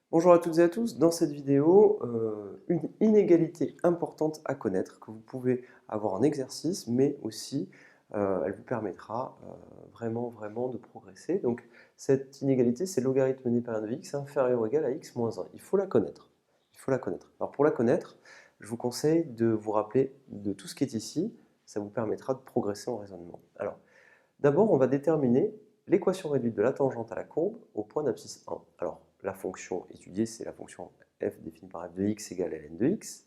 Bonjour à toutes et à tous, dans cette vidéo, une inégalité importante à connaître que vous pouvez avoir en exercice, mais aussi elle vous permettra vraiment de progresser. Donc cette inégalité, c'est le logarithme népérien de x inférieur ou égal à x moins 1. Il faut la connaître. Il faut la connaître. Alors pour la connaître, je vous conseille de vous rappeler de tout ce qui est ici, ça vous permettra de progresser en raisonnement. Alors, d'abord, on va déterminer l'équation réduite de la tangente à la courbe au point d'abscisse 1. Alors, la fonction étudiée, c'est la fonction f définie par f de x égale ln de x.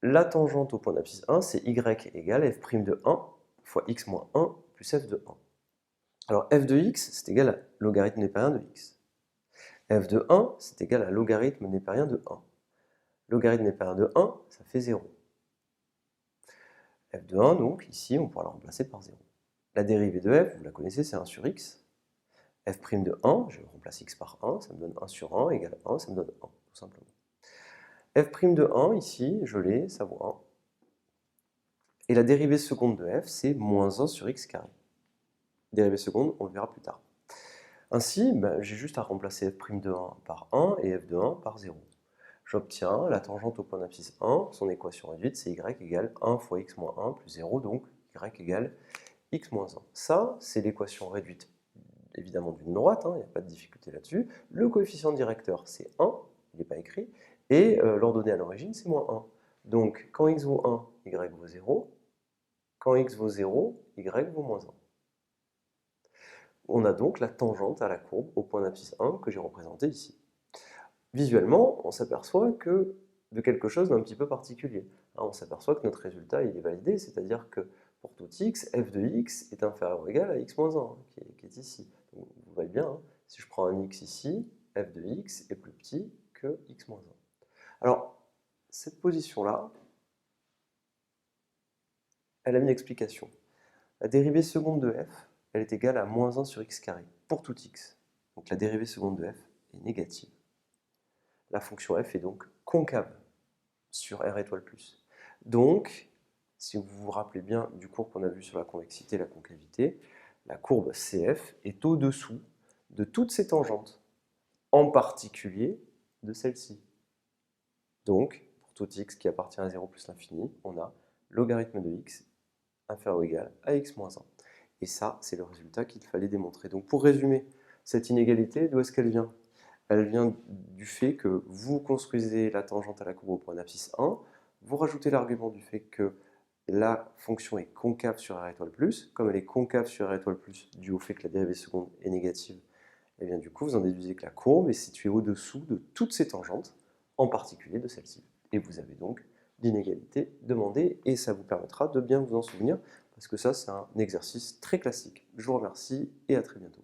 La tangente au point d'abscisse 1, c'est y égale f' de 1 fois x moins 1 plus f de 1. Alors, f de x, c'est égal à logarithme népérien de x. F de 1, c'est égal à logarithme népérien de 1. Logarithme népérien de 1, ça fait 0. F de 1, donc, ici, on pourra la remplacer par 0. La dérivée de f, vous la connaissez, c'est 1 sur x. F' de 1, je remplace x par 1, ça me donne 1 sur 1 égale 1, ça me donne 1, tout simplement. F' de 1, ici, je l'ai, ça vaut 1. Et la dérivée seconde de f, c'est moins 1 sur x carré. Dérivée seconde, on le verra plus tard. Ainsi, j'ai juste à remplacer f' de 1 par 1 et f de 1 par 0. J'obtiens la tangente au point d'abscisse 1, son équation réduite, c'est y égale 1 fois x moins 1 plus 0, donc y égale x moins 1. Ça, c'est l'équation réduite évidemment d'une droite, il n'y a pas de difficulté là-dessus. Le coefficient directeur, c'est 1, il n'est pas écrit, et l'ordonnée à l'origine, c'est moins 1. Donc, quand x vaut 1, y vaut 0. Quand x vaut 0, y vaut moins 1. On a donc la tangente à la courbe au point d'abscisse 1 que j'ai représenté ici. Visuellement, on s'aperçoit que de quelque chose d'un petit peu particulier. On s'aperçoit que notre résultat il est validé, c'est-à-dire que pour tout x, f de x est inférieur ou égal à x moins 1, qui est ici. Donc, vous voyez bien, si je prends un x ici, f de x est plus petit que x moins 1. Alors, cette position-là, elle a une explication. La dérivée seconde de f, elle est égale à moins 1 sur x carré, pour tout x. Donc la dérivée seconde de f est négative. La fonction f est donc concave sur R étoile plus. Donc, si vous vous rappelez bien du cours qu'on a vu sur la convexité et la concavité, la courbe CF est au-dessous de toutes ces tangentes, en particulier de celle-ci. Donc, pour tout x qui appartient à 0 plus l'infini, on a logarithme de x inférieur ou égal à x moins 1. Et ça, c'est le résultat qu'il fallait démontrer. Donc, pour résumer, cette inégalité, d'où est-ce qu'elle vient? Elle vient du fait que vous construisez la tangente à la courbe au point d'abscisse 1, vous rajoutez l'argument du fait que la fonction est concave sur R étoile plus. Comme elle est concave sur R étoile plus, dû au fait que la dérivée seconde est négative, et bien du coup, vous en déduisez que la courbe est située au-dessous de toutes ces tangentes, en particulier de celle-ci. Et vous avez donc l'inégalité demandée, et ça vous permettra de bien vous en souvenir, parce que ça, c'est un exercice très classique. Je vous remercie et à très bientôt.